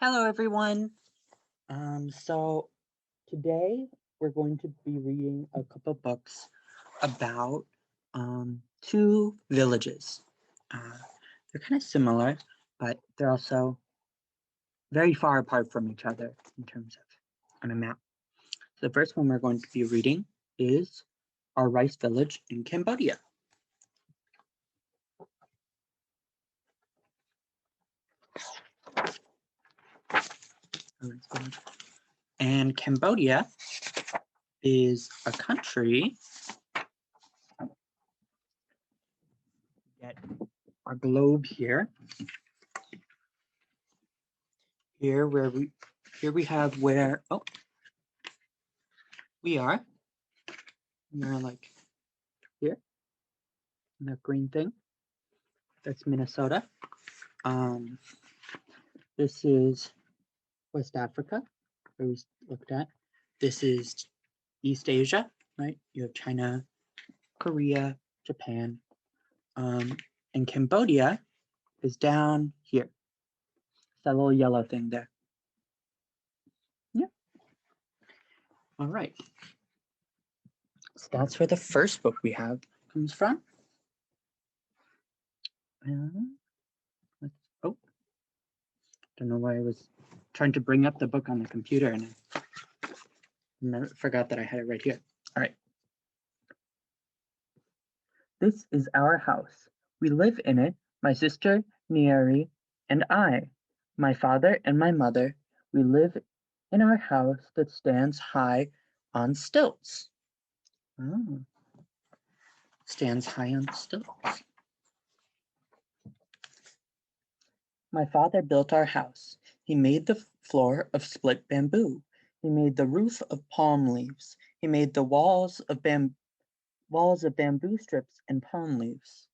Hello, everyone. So today we're going to be reading a couple books about two villages. They're kind of similar, but they're also very far apart from each other in terms of on a map. So the first one we're going to be reading is Our Rice Village in Cambodia. And Cambodia is a country. Get our globe here. Here we have where we are. We're like here, in that green thing. That's Minnesota. This is West Africa, where we looked at. This is East Asia, right? You have China, Korea, Japan. And Cambodia is down here. That little yellow thing there. Yeah. All right. So that's where the first book we have comes from. Don't know why I was trying to bring up the book on the computer and I forgot that I had it right here. All right. This is our house. We live in it, my sister, T.R.E., and I. My father and my mother. We live in our house that stands high on stilts. Oh. Stands high on stilts. My father built our house. He made the floor of split bamboo. He made the roof of palm leaves. He made the walls of bamboo strips and palm leaves.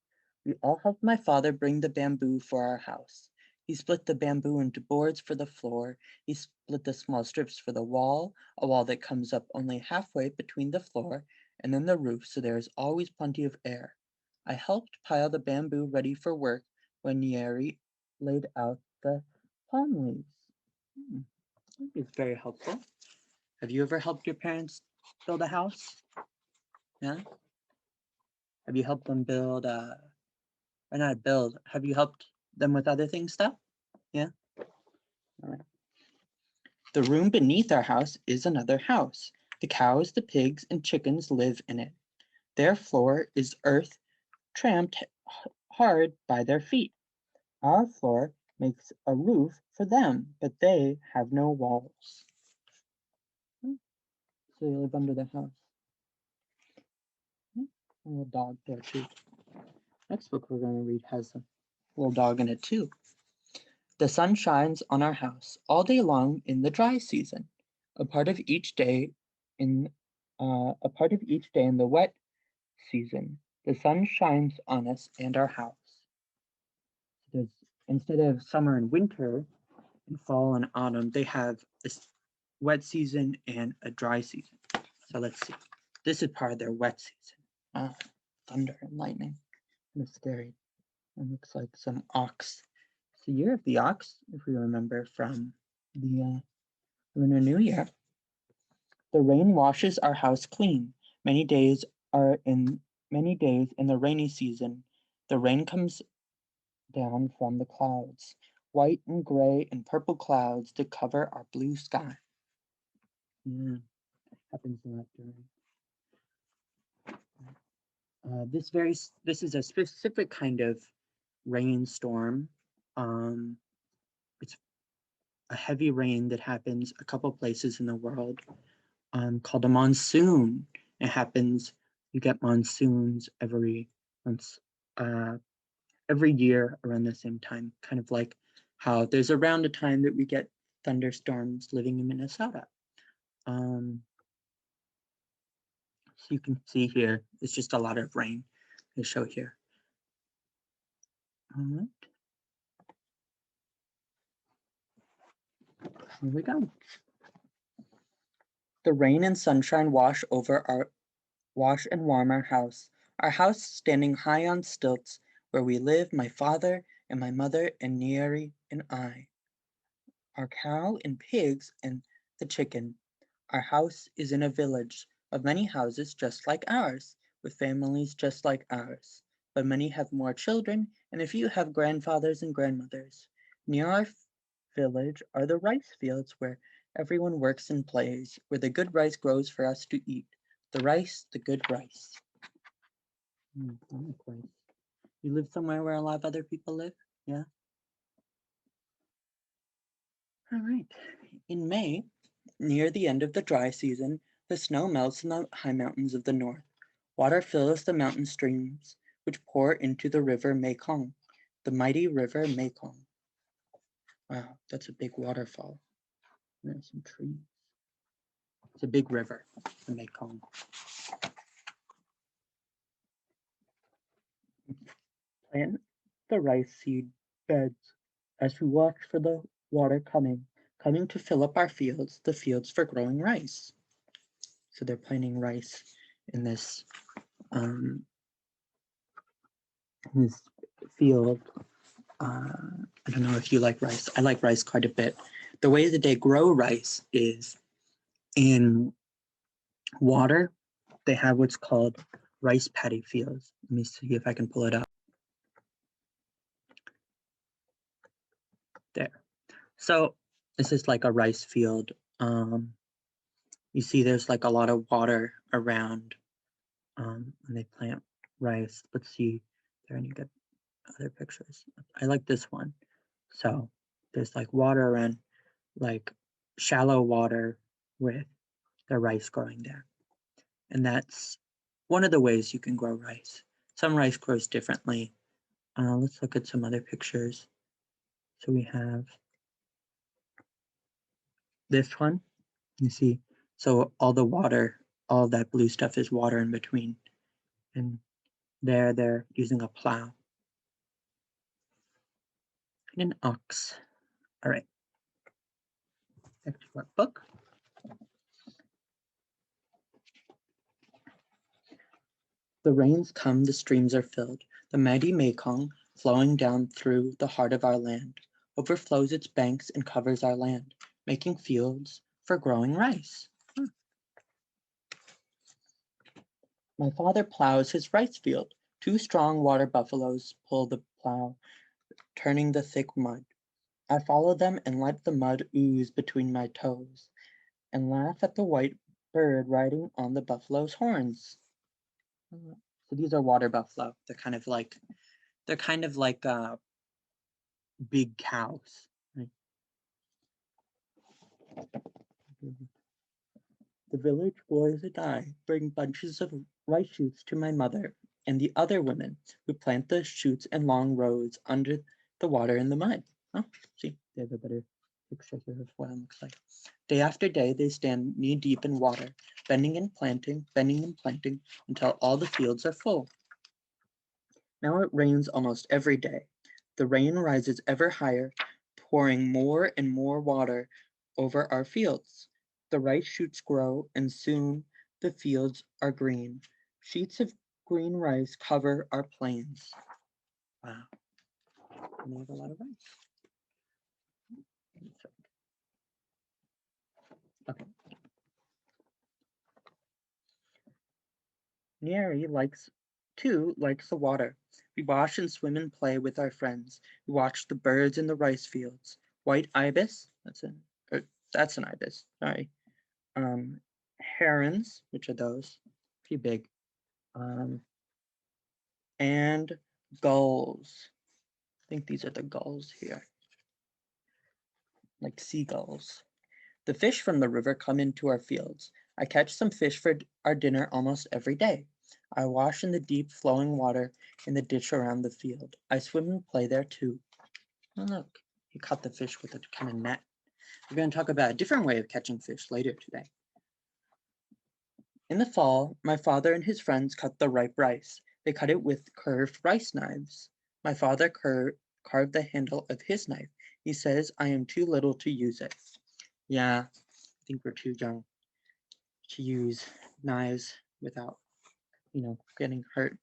We all helped my father bring the bamboo for our house. He split the bamboo into boards for the floor. He split the small strips for the wall, a wall that comes up only halfway between the floor and then the roof, so there is always plenty of air. I helped pile the bamboo ready for work when T.R.E. laid out the palm leaves. It's very helpful. Have you ever helped your parents build a house? Yeah? Have you helped them build, or not build, have you helped them with other things stuff? Yeah? All right. The room beneath our house is another house. The cows, the pigs, and chickens live in it. Their floor is earth tramped hard by their feet. Our floor makes a roof for them, but they have no walls. So they live under the house. A little dog there too. Next book we're going to read has a little dog in it too. The sun shines on our house all day long in the dry season. A part of each day in the wet season. The sun shines on us and our house. There's, instead of summer and winter, and fall and autumn, they have a wet season and a dry season. So let's see. This is part of their wet season. Thunder and lightning. Kind of scary. It looks like some ox. It's the year of the ox, if we remember from the Lunar New Year. The rain washes our house clean. Many days in the rainy season, the rain comes down from the clouds, white and gray and purple clouds that cover our blue sky. Yeah, happens a lot during. This is a specific kind of rainstorm. It's a heavy rain that happens a couple places in the world, called a monsoon. It happens. You get monsoons every year around the same time, kind of like how there's around a time that we get thunderstorms living in Minnesota. So you can see here, it's just a lot of rain they show here. All right. Here we go. The rain and sunshine wash and warm our house. Our house standing high on stilts, where we live, my father and my mother and T.R.E. and I. our cow and pigs and the chicken. Our house is in a village of many houses just like ours, with families just like ours. But many have more children, and a few have grandfathers and grandmothers. Near our village are the rice fields where everyone works and plays, where the good rice grows for us to eat. The rice, the good rice. I like rice. You live somewhere where a lot of other people live? Yeah? All right. In May, near the end of the dry season, the snow melts in the high mountains of the north. Water fills the mountain streams, which pour into the river Mekong, the mighty river Mekong. Wow, that's a big waterfall. There's some trees. It's a big river, the Mekong. Plant the rice seed beds as we watch for the water coming to fill up our fields, the fields for growing rice. So they're planting rice in this field. I don't know if you like rice. I like rice quite a bit. The way that they grow rice is in water. They have what's called rice paddy fields. Let me see if I can pull it up. There. So this is like a rice field. You see there's like a lot of water around when they plant rice. Let's see there any good other pictures. I like this one. So there's like water around, like shallow water with the rice growing there. And that's one of the ways you can grow rice. Some rice grows differently. Let's look at some other pictures. So we have this one. You see, so all the water, all that blue stuff is water in between. And there they're using a plow and an ox. All right. Next workbook. The rains come, the streams are filled. The mighty Mekong, flowing down through the heart of our land, overflows its banks and covers our land, making fields for growing rice. My father plows his rice field. Two strong water buffaloes pull the plow, turning the thick mud. I follow them and let the mud ooze between my toes, and laugh at the white bird riding on the buffalo's horns. So these are water buffalo. They're kind of like big cows. Right? The village boys and I bring bunches of rice shoots to my mother and the other women who plant the shoots in long rows under the water in the mud. Oh, see, they have a better picture here of what it looks like. Day after day, they stand knee deep in water, bending and planting until all the fields are full. Now it rains almost every day. The rain rises ever higher, pouring more and more water over our fields. The rice shoots grow, and soon the fields are green. Sheets of green rice cover our plains. Wow, and we have a lot of rice. Okay. Neri likes the water. We wash and swim and play with our friends. We watch the birds in the rice fields. White ibis, that's an ibis, sorry. Herons, which are those, pretty big, and gulls. I think these are the gulls here, like seagulls. The fish from the river come into our fields. I catch some fish for our dinner almost every day. I wash in the deep flowing water in the ditch around the field. I swim and play there too. Oh, look, he caught the fish with a kind of net. We're going to talk about a different way of catching fish later today. In the fall, my father and his friends cut the ripe rice. They cut it with curved rice knives. My father carved the handle of his knife. He says I am too little to use it. Yeah, I think we're too young to use knives without, getting hurt.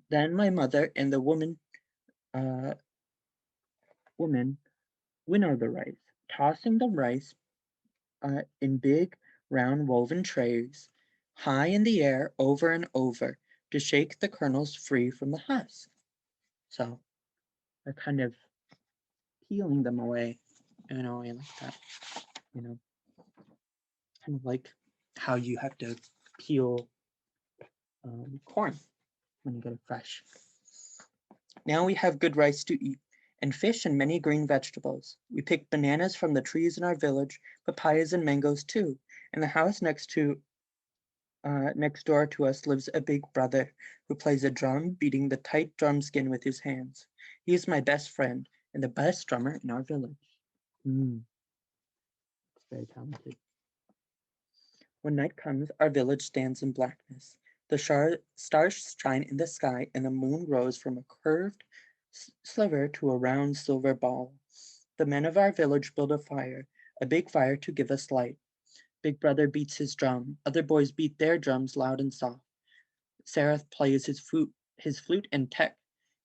Then my mother and the woman winnow the rice. tossing the rice in big, round woven trays, high in the air, over and over, to shake the kernels free from the husk. So they're kind of peeling them away in a way like that, kind of like how you have to peel corn when you get it fresh. Now we have good rice to eat, and fish and many green vegetables. We pick bananas from the trees in our village, papayas and mangoes too. In the house next door to us lives a big brother who plays a drum, beating the tight drum skin with his hands. He is my best friend and the best drummer in our village. It's very talented. When night comes, our village stands in blackness. The stars shine in the sky, and the moon rose from a curved sliver to a round silver ball. The men of our village build a big fire to give us light. Big brother beats his drum. Other boys beat their drums loud and soft. Seraph plays his flute, and Tech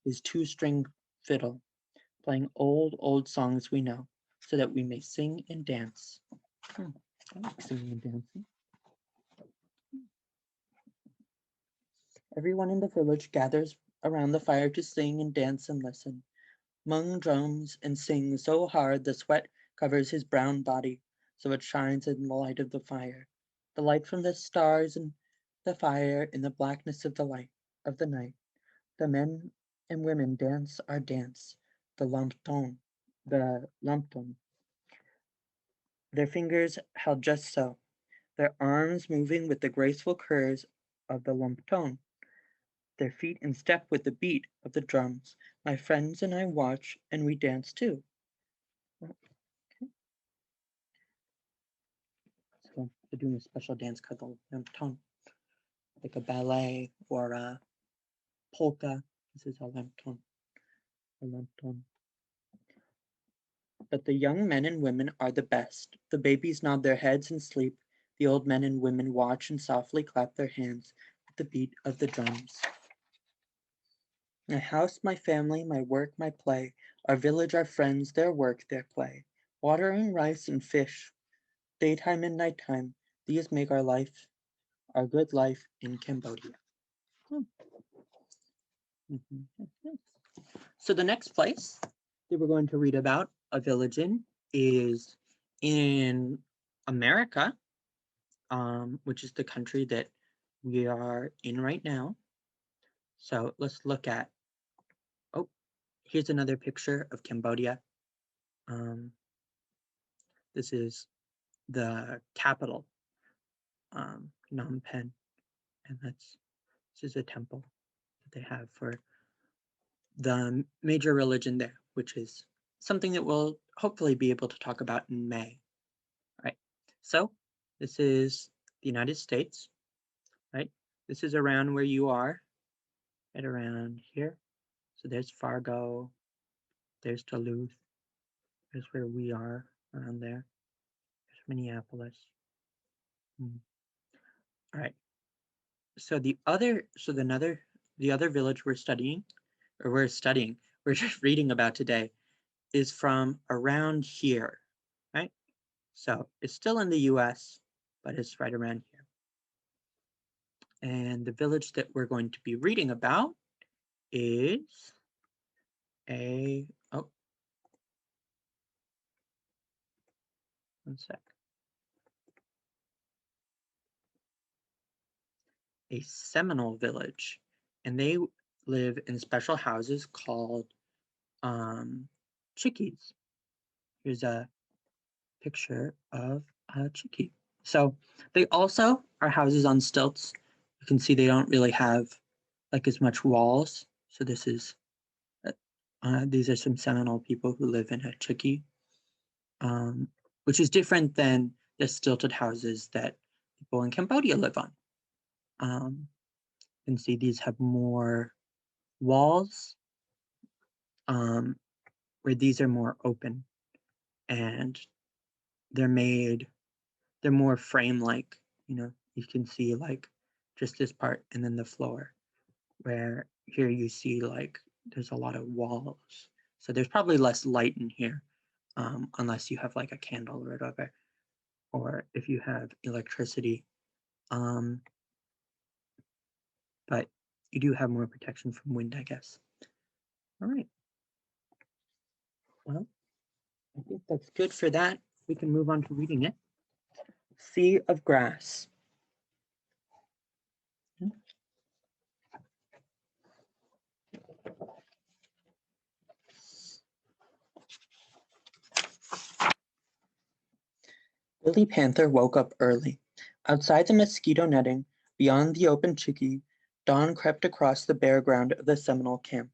his two-string fiddle, playing old songs we know, so that we may sing and dance. I like singing and dancing. Everyone in the village gathers around the fire to sing and dance and listen. Mung drums and sings so hard the sweat covers his brown body, so it shines in the light of the fire. The light from the stars and the fire in the blackness of the night. The men and women dance our dance, the lumpton. Their fingers held just so, their arms moving with the graceful curves of the lumpton, their feet in step with the beat of the drums. My friends and I watch, and we dance too. So they're doing a special dance called the lumpton, like a ballet or a polka. This is a lumpton. But the young men and women are the best. The babies nod their heads in sleep. The old men and women watch and softly clap their hands with the beat of the drums. My house, my family, my work, my play, our village, our friends, their work, their play, watering rice and fish, daytime and nighttime, these make our life, our good life in Cambodia. So the next place that we're going to read about a village in is in America, which is the country that we are in right now. So let's look at, here's another picture of Cambodia. This is the capital, Phnom Penh, and this is a temple that they have for the major religion there, which is something that we'll hopefully be able to talk about in May. Right. So this is the United States, right? This is around where you are, right around here. So there's Fargo, there's Duluth, there's where we are around there. There's Minneapolis. All right. So the other village we're just reading about today is from around here, right? So it's still in the US, but it's right around here. And the village that we're going to be reading about is one sec. A Seminole village, and they live in special houses called chickees. Here's a picture of a chickee. So they also are houses on stilts. You can see they don't really have like as much walls. So this is these are some Seminole people who live in a chickee, which is different than the stilted houses that people in Cambodia live on. You can see these have more walls, where these are more open, and they're more frame-like. You can see like just this part and then the floor, where here you see like there's a lot of walls. So there's probably less light in here, unless you have like a candle or whatever, or if you have electricity. But you do have more protection from wind, I guess. All right. Well, I think that's good for that. We can move on to reading it. Sea of Grass. Billy Panther woke up early. Outside the mosquito netting, beyond the open chickie, dawn crept across the bare ground of the Seminole camp.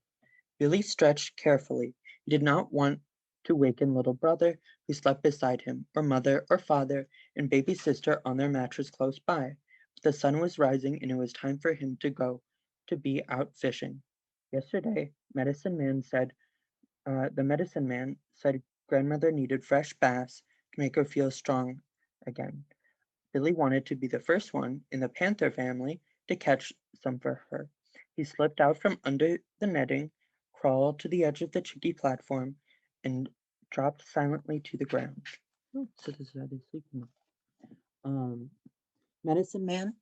Billy stretched carefully. He did not want to waken little brother, who slept beside him, or mother or father and baby sister on their mattress close by. But the sun was rising, and it was time for him to go to be out fishing. Yesterday, the medicine man said grandmother needed fresh bass to make her feel strong again. Billy wanted to be the first one in the panther family to catch some for her. He slipped out from under the netting, crawled to the edge of the chicky platform, and dropped silently to the ground. Oh, so this is how they sleep now. Medicine man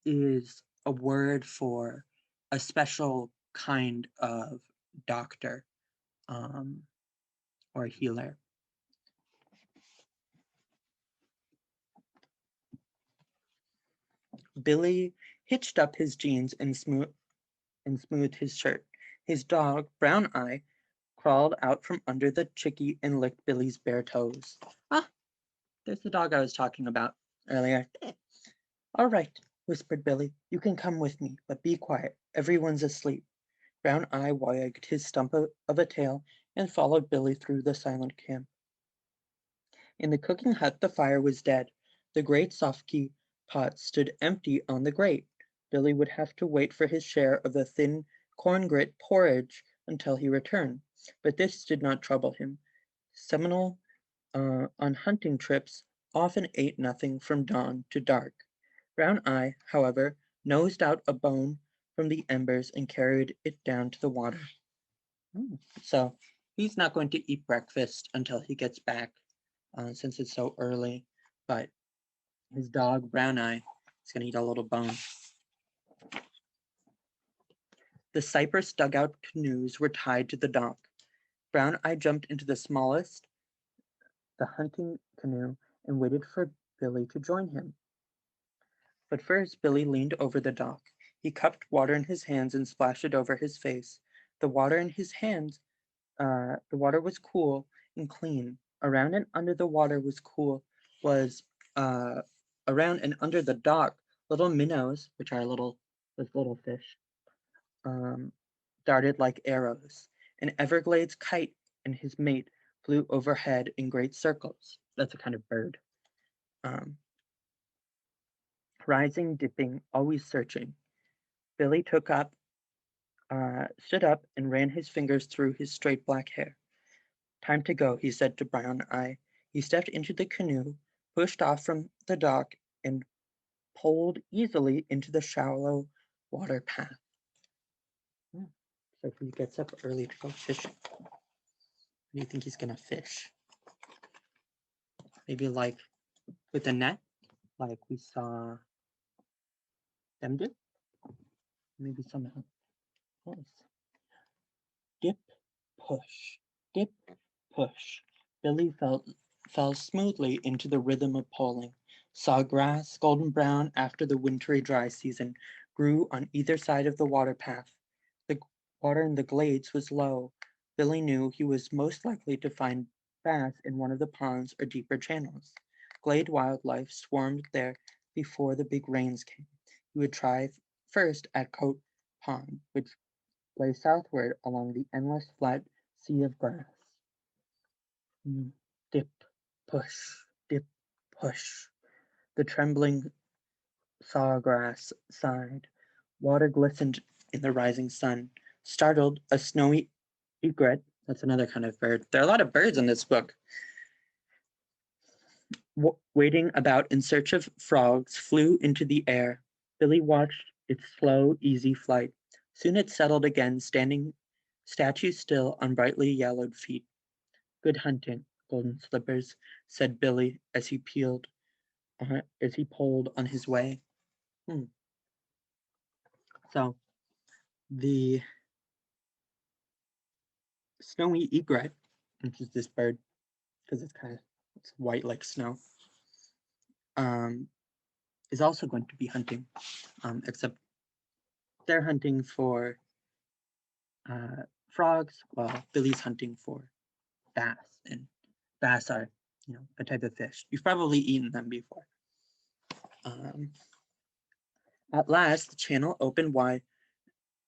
is a word for a special kind of doctor or healer. Billy hitched up his jeans and smoothed his shirt. His dog, Brown Eye, crawled out from under the chickie and licked Billy's bare toes. Ah, there's the dog I was talking about earlier. All right, whispered Billy. You can come with me, but be quiet. Everyone's asleep. Brown Eye wagged his stump of a tail and followed Billy through the silent camp. In the cooking hut, the fire was dead. The great sofkey pot stood empty on the grate. Billy would have to wait for his share of the thin corn grit porridge until he returned, but this did not trouble him. Seminole on hunting trips often ate nothing from dawn to dark. Brown Eye, however, nosed out a bone from the embers and carried it down to the water. So he's not going to eat breakfast until he gets back, since it's so early, but his dog, Brown Eye, is going to eat a little bone. The cypress dugout canoes were tied to the dock. Brown Eye jumped into the smallest, the hunting canoe, and waited for Billy to join him. But first, Billy leaned over the dock. He cupped water in his hands and splashed it over his face. The water in his hands, the water was cool and clean. Around and under the water was around and under the dock, little minnows, which are little fish, darted like arrows. An Everglades kite and his mate flew overhead in great circles. That's a kind of bird. Rising, dipping, always searching. Billy stood up and ran his fingers through his straight black hair. Time to go, he said to Brown Eye. He stepped into the canoe, pushed off from the dock, and poled easily into the shallow water path. So he gets up early to go fishing. What do you think he's gonna fish? Maybe like with a net, like we saw them do? Maybe somehow else. Dip, push, dip, push. Billy fell smoothly into the rhythm of poling. Sawgrass, golden brown after the wintry dry season, grew on either side of the water path. The water in the glades was low. Billy knew he was most likely to find bass in one of the ponds or deeper channels. Glade wildlife swarmed there before the big rains came. He would try first at Coat Pond, which lay southward along the endless flat sea of grass. Dip, dip, push. The trembling sawgrass sighed. Water glistened in the rising sun. Startled, a snowy egret, that's another kind of bird. There are a lot of birds in this book. Waiting about in search of frogs, flew into the air. Billy watched its slow, easy flight. Soon it settled again, standing statue still on brightly yellowed feet. Good hunting, Golden Slippers, said Billy as he pulled on his way. So the snowy egret, which is this bird, because it's white like snow, is also going to be hunting, except they're hunting for frogs, while Billy's hunting for bass, and bass are, a type of fish. You've probably eaten them before. At last, the channel opened wide.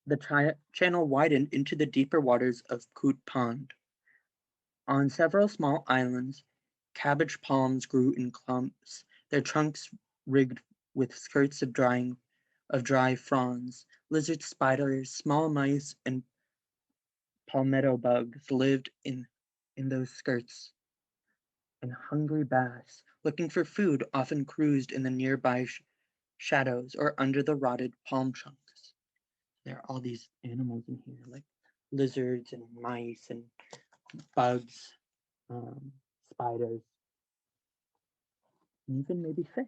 The channel widened into the deeper waters of Coot Pond. On several small islands, cabbage palms grew in clumps, their trunks rigged with skirts of dry fronds. Lizard spiders, small mice, and palmetto bugs lived in those skirts, and hungry bass, looking for food, often cruised in the nearby shadows or under the rotted palm trunks. There are all these animals in here, like lizards and mice and bugs, spiders, and even maybe fish.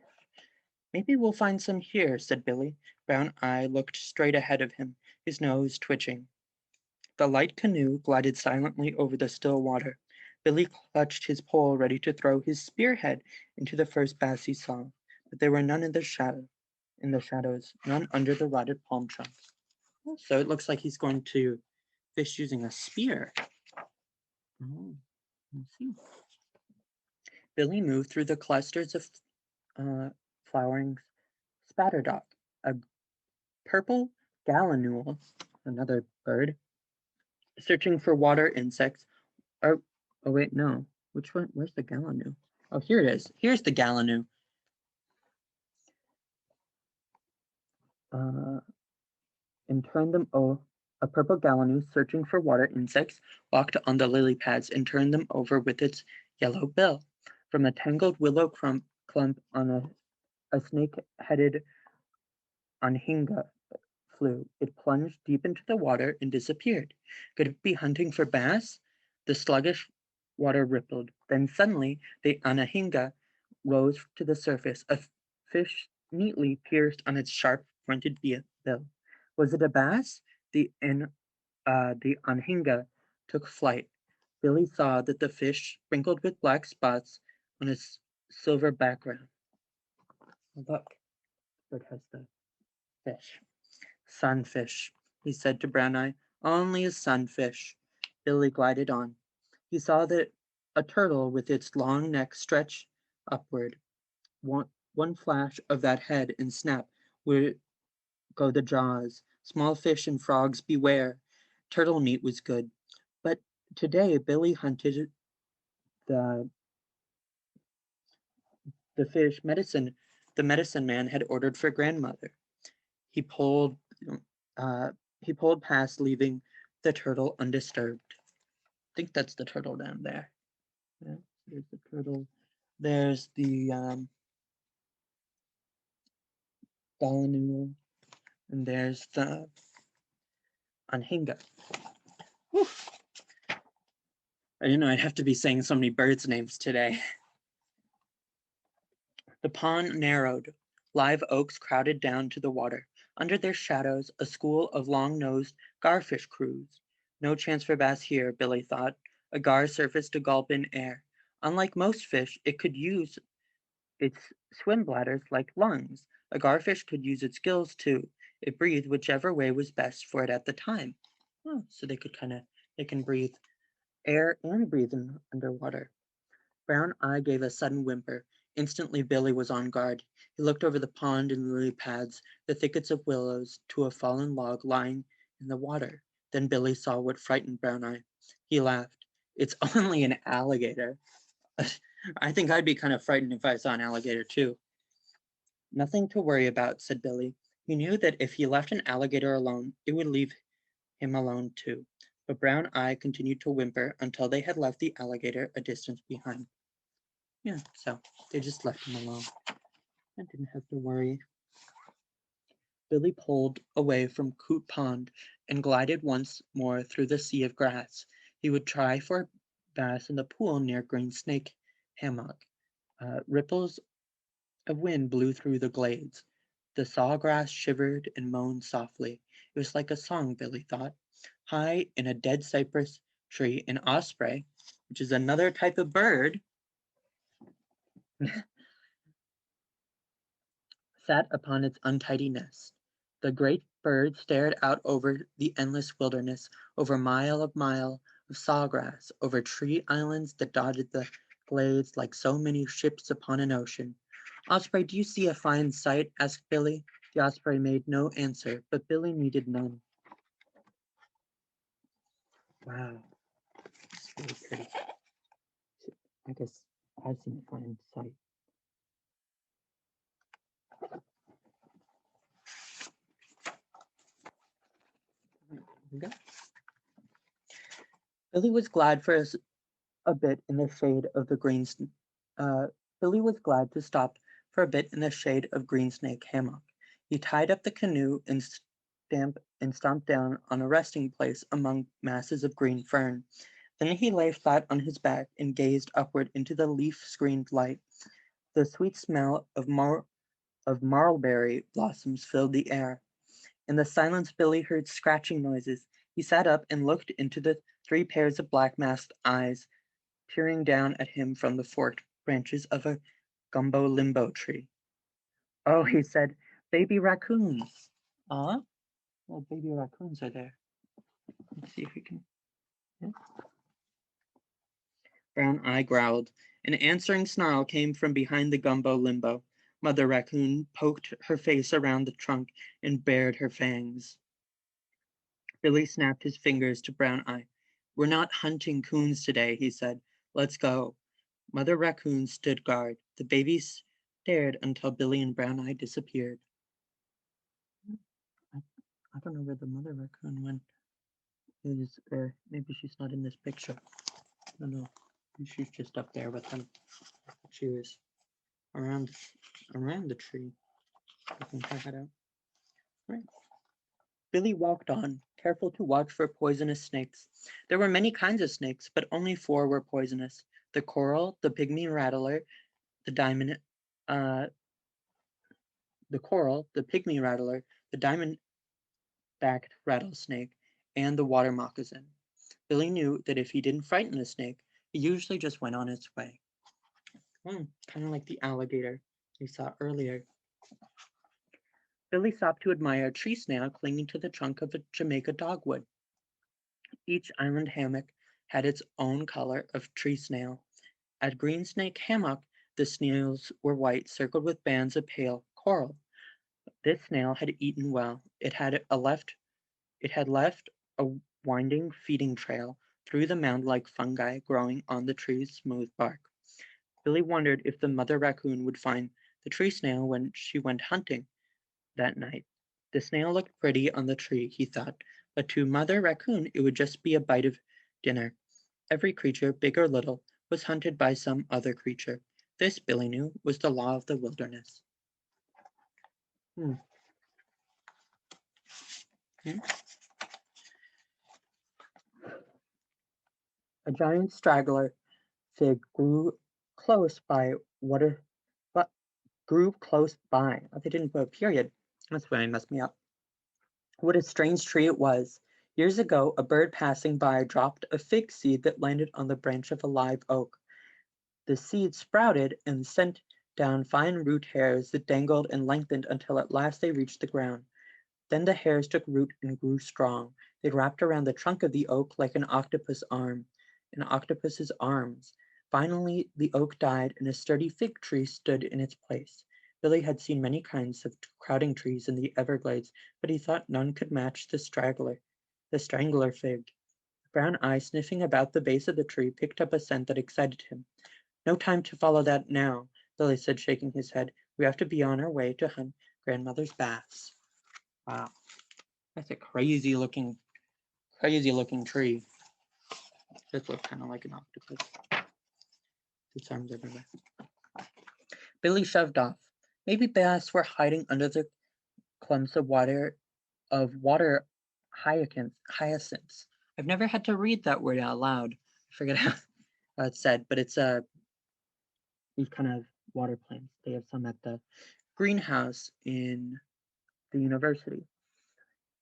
Maybe we'll find some here, said Billy. Brown Eye looked straight ahead of him, his nose twitching. The light canoe glided silently over the still water. Billy clutched his pole, ready to throw his spearhead into the first bass he saw, but there were none in the shadows, none under the rotted palm trunks. So it looks like he's going to fish using a spear. Oh, let's see. Billy moved through the clusters of flowering spatterdock, a purple gallinule, another bird, searching for water insects. Oh, wait, no. Which one? Where's the gallinule? Oh, here it is. Here's the gallinule. And turned them a purple gallinule searching for water insects walked on the lily pads and turned them over with its yellow bill. From a tangled willow clump on a snake-headed anhinga flew. It plunged deep into the water and disappeared. Could it be hunting for bass? The sluggish water rippled. Then suddenly the anahinga rose to the surface, a fish neatly pierced on its sharp pointed bill. Was it a bass? The anhinga took flight. Billy saw that the fish sprinkled with black spots on its silver background. Look, it has the fish. Sunfish, he said to Brown Eye. Only a sunfish. Billy glided on. He saw that a turtle with its long neck stretched upward. One flash of that head and snap would go the jaws. Small fish and frogs beware. Turtle meat was good. But today Billy hunted the fish the medicine man had ordered for grandmother. He pulled uh, he pulled past, leaving the turtle undisturbed. I think that's the turtle down there. Yeah, there's the turtle. There's the gallinule, and there's the anhinga. Whew. I didn't know I'd have to be saying so many birds' names today. The pond narrowed. Live oaks crowded down to the water. Under their shadows, a school of long-nosed garfish cruised. No chance for bass here, Billy thought. A gar surfaced to gulp in air. Unlike most fish, it could use its swim bladders like lungs. A garfish could use its gills too. It breathed whichever way was best for it at the time. Oh, so they can breathe air and breathe underwater. Brown Eye gave a sudden whimper. Instantly Billy was on guard. He looked over the pond and lily pads, the thickets of willows, to a fallen log lying in the water. Then Billy saw what frightened Brown Eye. He laughed. It's only an alligator. I think I'd be kind of frightened if I saw an alligator too. Nothing to worry about, said Billy. He knew that if he left an alligator alone, it would leave him alone too. But Brown Eye continued to whimper until they had left the alligator a distance behind. Yeah, so they just left him alone. I didn't have to worry. Billy pulled away from Coot Pond and glided once more through the sea of grass. He would try for bass in the pool near Green Snake Hammock. Ripples of wind blew through the glades. The sawgrass shivered and moaned softly. It was like a song, Billy thought. High in a dead cypress tree, an osprey, which is another type of bird, sat upon its untidy nest. The great bird stared out over the endless wilderness, over mile of sawgrass, over tree islands that dotted the glades like so many ships upon an ocean. Osprey, do you see a fine sight? Asked Billy. The osprey made no answer, but Billy needed none. Wow, it's really pretty. I guess I've seen a fine sight. Here we go. Billy was glad for a bit in the shade of the Billy was glad to stop for a bit in the shade of Green Snake Hammock. He tied up the canoe and stomped down on a resting place among masses of green fern. Then he lay flat on his back and gazed upward into the leaf-screened light. The sweet smell of marlberry blossoms filled the air. In the silence, Billy heard scratching noises. He sat up and looked into the 3 pairs of black masked eyes peering down at him from the forked branches of a gumbo limbo tree. Oh, he said, baby raccoons. Aw, well, baby raccoons are there. Let's see if we can. Yeah. Brown Eye growled. An answering snarl came from behind the gumbo limbo. Mother Raccoon poked her face around the trunk and bared her fangs. Billy snapped his fingers to Brown Eye. We're not hunting coons today, he said. Let's go. Mother Raccoon stood guard. The babies stared until Billy and Brown Eye disappeared. I don't know where the Mother Raccoon went. Maybe she's not in this picture. I don't know. Maybe she's just up there with them. She was around the tree. I can check it out. Right. Billy walked on, careful to watch for poisonous snakes. There were many kinds of snakes, but only 4 were poisonous: the coral, the pygmy rattler, the diamond, the diamond-backed rattlesnake, and the water moccasin. Billy knew that if he didn't frighten a snake, it usually just went on its way. Kind of like the alligator we saw earlier. Billy stopped to admire a tree snail clinging to the trunk of a Jamaica dogwood. Each island hammock had its own color of tree snail. At Green Snake Hammock, the snails were white, circled with bands of pale coral. This snail had eaten well. It had left a winding feeding trail through the mound-like fungi growing on the tree's smooth bark. Billy wondered if the mother raccoon would find the tree snail when she went hunting that night. The snail looked pretty on the tree, he thought, but to Mother Raccoon it would just be a bite of dinner. Every creature, big or little, was hunted by some other creature. This, Billy knew, was the law of the wilderness. A giant straggler fig grew close by. Grew close by. Oh, they didn't put a period. That's why it messed me up. What a strange tree it was. Years ago, a bird passing by dropped a fig seed that landed on the branch of a live oak. The seed sprouted and sent down fine root hairs that dangled and lengthened until at last they reached the ground. Then the hairs took root and grew strong. They wrapped around the trunk of the oak like an octopus's arms. Finally, the oak died and a sturdy fig tree stood in its place. Billy had seen many kinds of crowding trees in the Everglades, but he thought none could match the Straggler Fig. Brown Eye, sniffing about the base of the tree, picked up a scent that excited him. No time to follow that now, Billy said, shaking his head. We have to be on our way to hunt grandmother's baths. Wow, that's a crazy looking tree. This looks kind of like an octopus. Its arms everywhere. Billy shoved off. Maybe bass were hiding under the clumps of water hyacinths. I've never had to read that word out loud. I forget how. said, but it's these kind of water plants. They have some at the greenhouse in the university.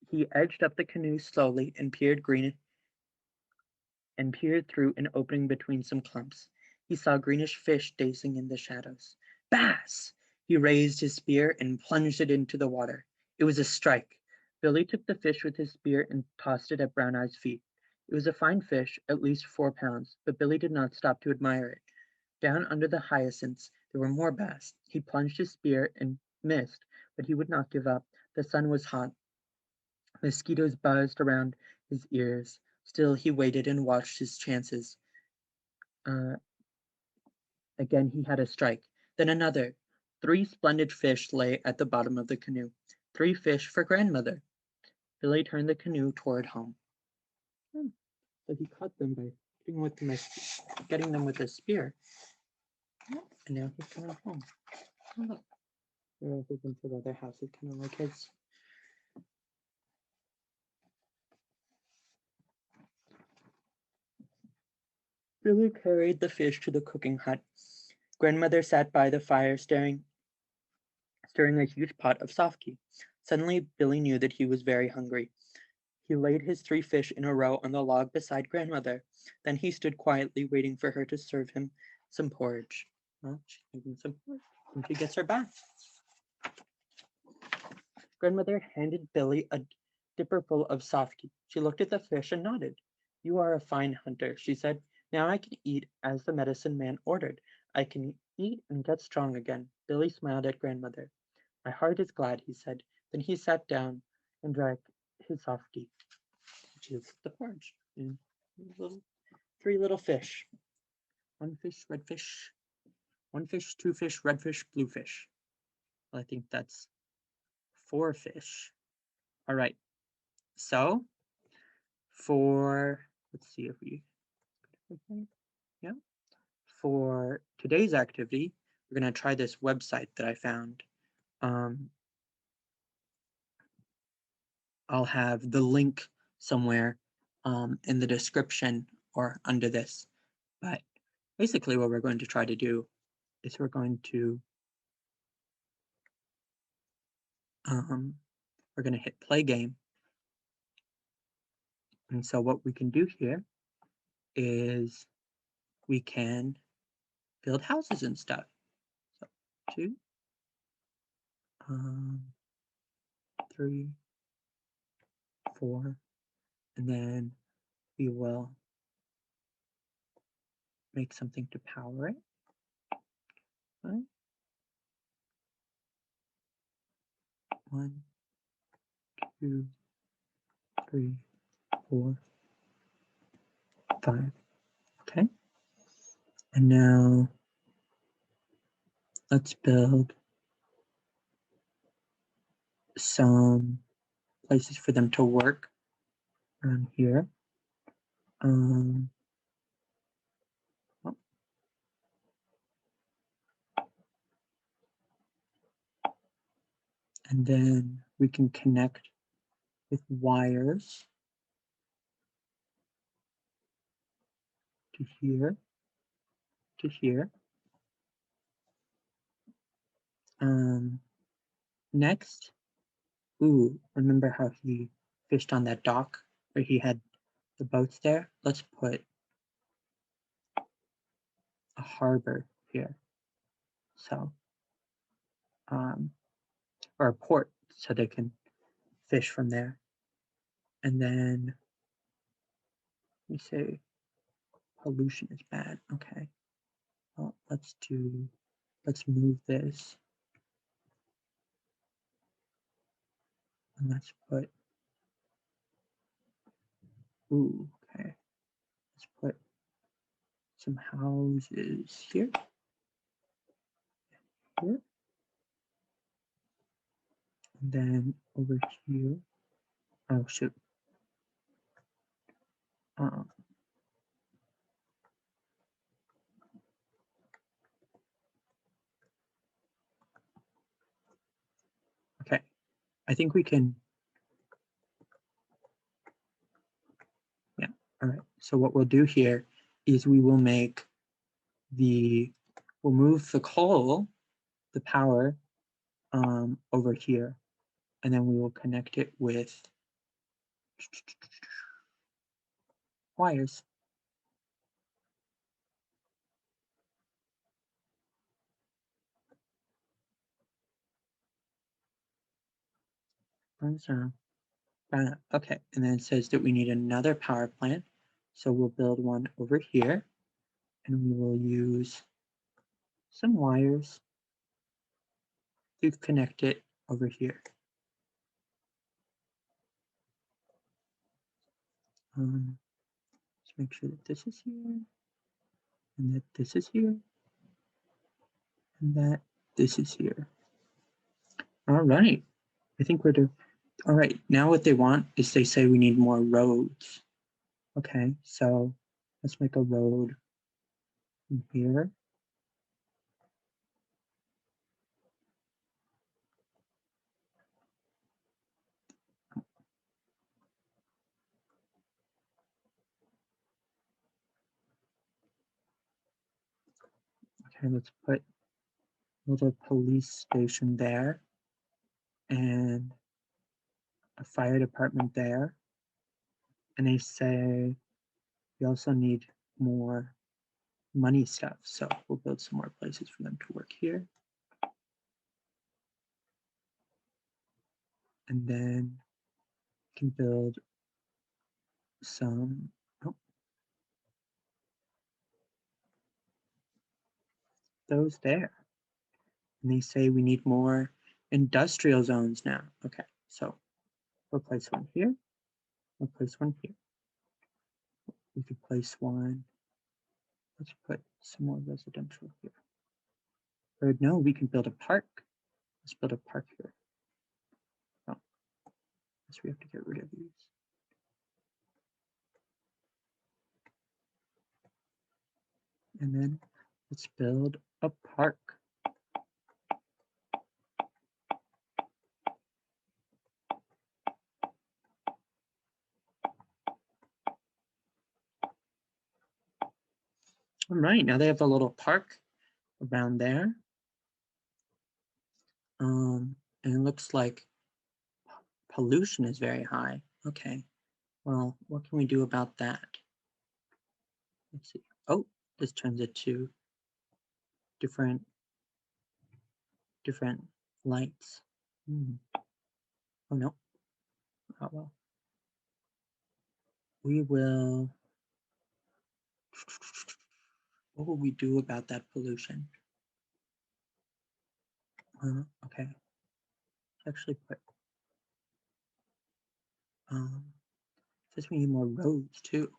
He edged up the canoe slowly and peered through an opening between some clumps. He saw greenish fish dazing in the shadows. Bass! He raised his spear and plunged it into the water. It was a strike. Billy took the fish with his spear and tossed it at Brown Eye's feet. It was a fine fish, at least 4 pounds, but Billy did not stop to admire it. Down under the hyacinths there were more bass. He plunged his spear and missed, but he would not give up. The sun was hot. Mosquitoes buzzed around his ears. Still he waited and watched his chances. Again he had a strike. Then another. 3 splendid fish lay at the bottom of the canoe. 3 fish for grandmother. Billy turned the canoe toward home. So he caught them by getting them with a spear. And now he's coming home. Oh, look. They're over into the other houses, kind of like his. Billy carried the fish to the cooking hut. Grandmother sat by the fire, stirring a huge pot of sofki. Suddenly, Billy knew that he was very hungry. He laid his 3 fish in a row on the log beside grandmother. Then he stood quietly, waiting for her to serve him some porridge. Well, she's making some porridge when she gets her bath. Grandmother handed Billy a dipper full of sofki. She looked at the fish and nodded. You are a fine hunter, she said. Now I can eat as the medicine man ordered. I can eat and get strong again. Billy smiled at grandmother. My heart is glad, he said. Then he sat down and drank his sofki, which is the porridge. And 3 little fish. 1 fish, red fish. 1 fish, 2 fish, red fish, blue fish. Well, I think that's 4 fish. All right. So let's see if we, yeah. For today's activity, we're going to try this website that I found. I'll have the link somewhere in the description or under this. But basically what we're going to try to do is we're going to hit play game. And so what we can do here is we can build houses and stuff. So 2, 3, 4, and then we will make something to power it. Right? 1, 2, 3, 4, 5. Okay. And now let's build some places for them to work around here. And then we can connect with wires to here, to here. Next, remember how he fished on that dock where he had the boats there? Let's put a harbor here. So, or a port so they can fish from there. And then we say pollution is bad. Okay. Well, let's move this. And let's put, okay. Let's put some houses here. Here. And then over here, oh shoot. Okay, I think we can, yeah, all right. So what we'll do here is we will make we'll move the coal, the power, over here, and then we will connect it with wires. Okay, and then it says that we need another power plant, so we'll build one over here, and we will use some wires to connect it over here. Let's make sure that this is here, and that this is here, and that this is here. All right, I think we're done. All right, now what they want is they say we need more roads. Okay, so let's make a road from here. Okay, let's put a little police station there and a fire department there. And they say we also need more money stuff. So we'll build some more places for them to work here. And then we can build some, those there. And they say we need more industrial zones now. Okay, so we'll place one here. We'll place one here. We could place one. Let's put some more residential here. Or no, we can build a park. Let's build a park here. Oh, so we have to get rid of these. And then let's build a park. All right, now they have a little park around there. And it looks like pollution is very high. Okay, well, what can we do about that? Let's see. Oh, this turns it to different lights. Oh no. Oh well. We will. What will we do about that pollution? Okay. Let's actually put. Says we need more roads too.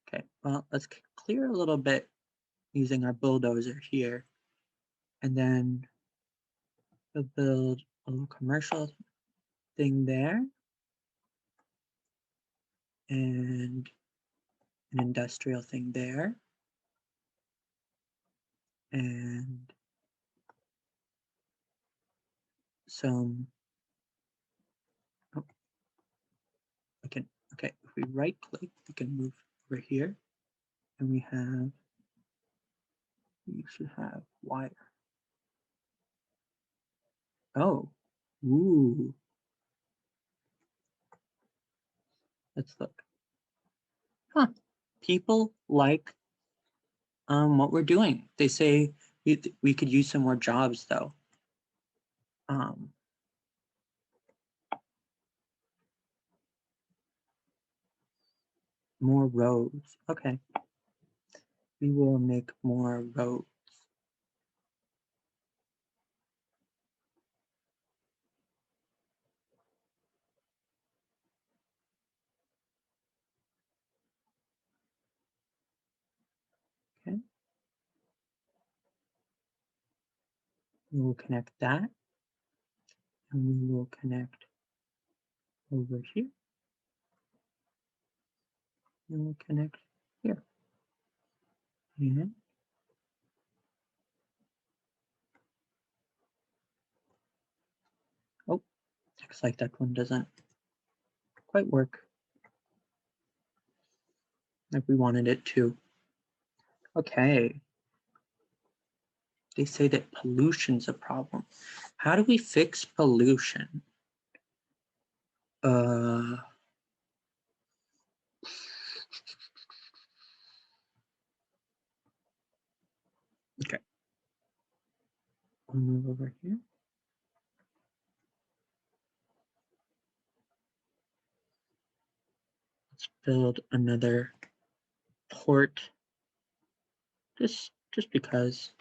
Okay. Well, let's clear a little bit using our bulldozer here, and then we'll build a little commercial thing there, and an industrial thing there, and some. Oh, we can. Okay, if we right click, we can move over here, and we should have wire. Oh, ooh. Let's look. Huh. People like what we're doing. They say we could use some more jobs though. More roads. Okay. We will make more roads. Okay. We will connect that. And we will connect over here. And we'll connect here. And oh, looks like that one doesn't quite work. like we wanted it to. Okay. They say that pollution's a problem. How do we fix pollution? Okay. I'll move over here. Let's build another port. Just because.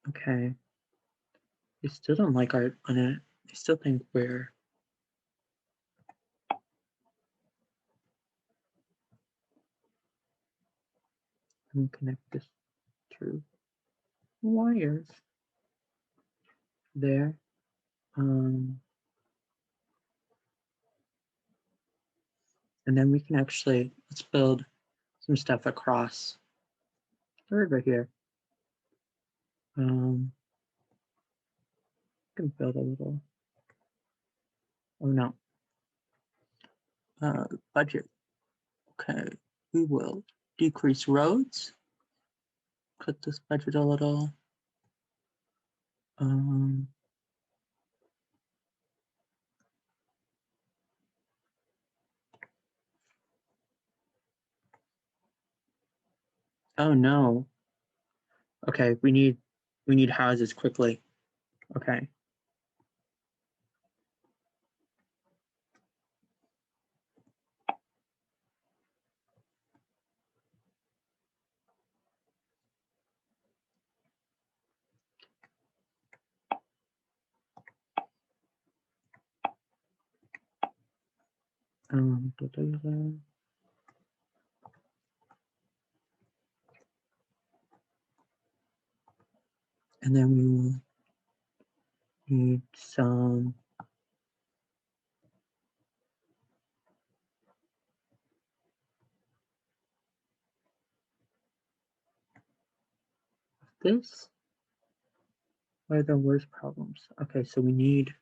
Okay. They still don't like our on it. They still think we're going to connect this through wires there. And then we can actually, let's build some stuff across the river here. Can build a little, oh no. Budget. Okay, we will decrease roads. Cut this budget a little. Oh no. Okay, we need houses quickly. Okay. And then we will need some this. What are the worst problems? Okay, so we need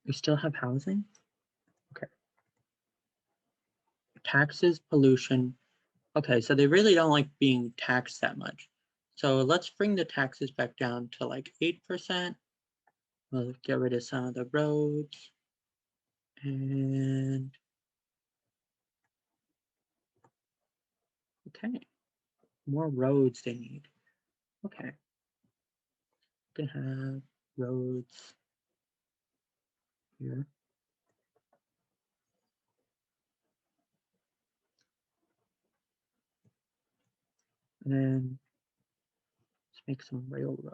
we still have housing? Okay. Taxes, pollution. Okay, so they really don't like being taxed that much. So let's bring the taxes back down to like 8%. We'll get rid of some of the roads. And okay, more roads they need. Okay. We can have roads here. And then let's make some railroads.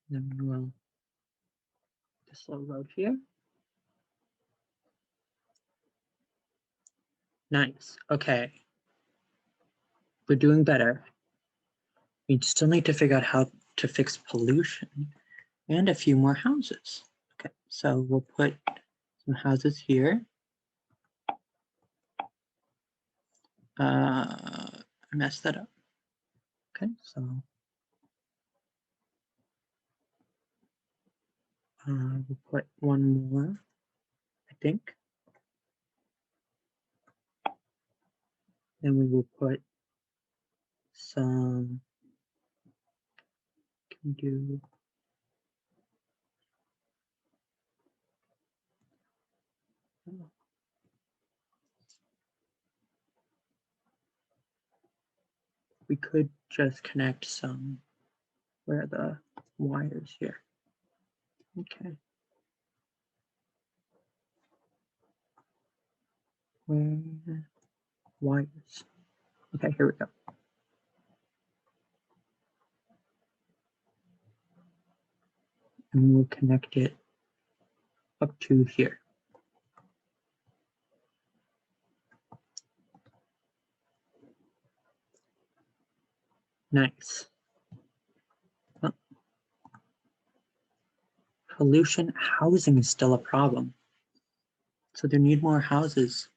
Then we'll this little road here. Nice. Okay. We're doing better. We still need to figure out how to fix pollution and a few more houses. Okay, so we'll put some houses here. I messed that up. Okay, so we'll put one more, I think. Then we will put some, can we do, we could just connect some, where are the wires here? Okay. Where, wires? Okay, here we go. and we'll connect it up to here. Nice. Well, pollution, housing is still a problem. So they need more houses.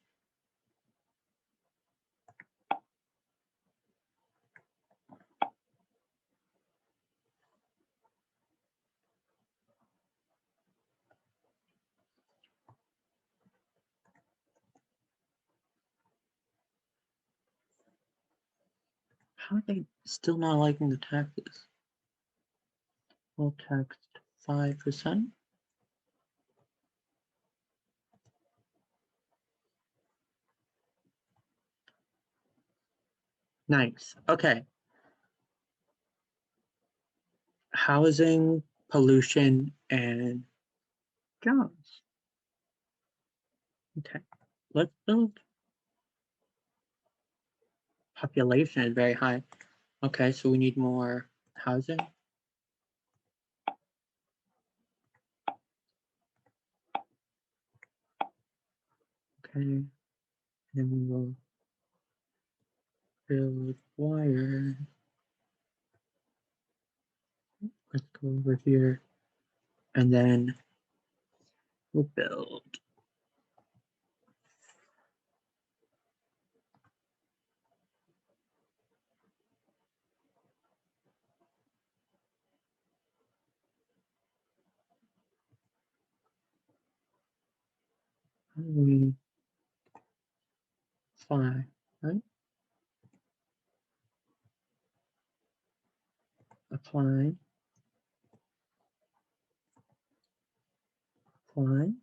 How are they still not liking the taxes? We'll tax 5%. Nice. Okay. Housing, pollution, and jobs. Okay. Let's build. Population is very high. Okay, so we need more housing. Okay. And then we will build wire. Let's go over here. And then we'll build. How do we fly, right? Apply. Apply.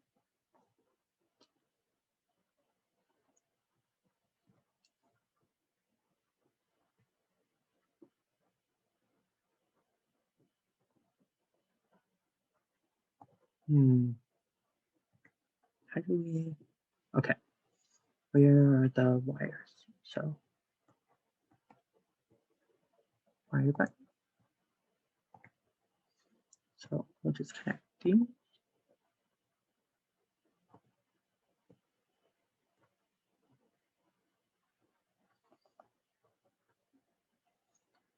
How do we, okay, where are the wires? So, wire button. So we'll just connect these.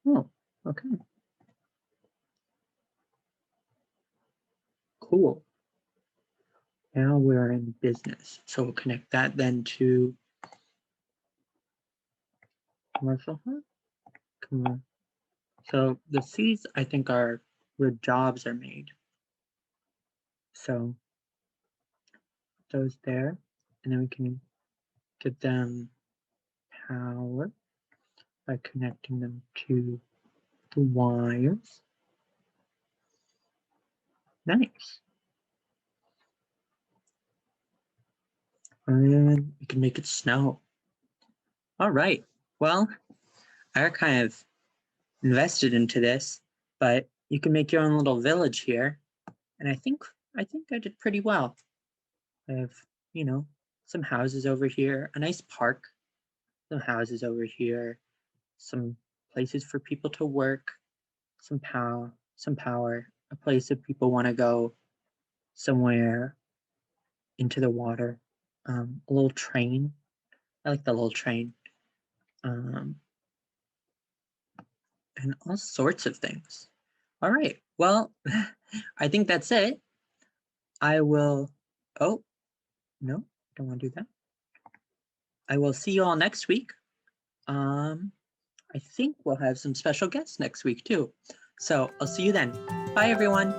Oh, okay. Cool. Now we're in business. So we'll connect that then to commercial hub. So the C's, I think, are where jobs are made. So those there, and then we can get them power by connecting them to the wires. Nice. And we can make it snow. All right. Well, I kind of invested into this, but you can make your own little village here. And I think I did pretty well. I have, some houses over here, a nice park, some houses over here, some places for people to work, some power, a place if people want to go somewhere into the water, a little train. I like the little train. And all sorts of things. All right. Well, I think that's it. I will, oh, no, don't want to do that. I will see you all next week. I think we'll have some special guests next week too. So I'll see you then. Bye, everyone.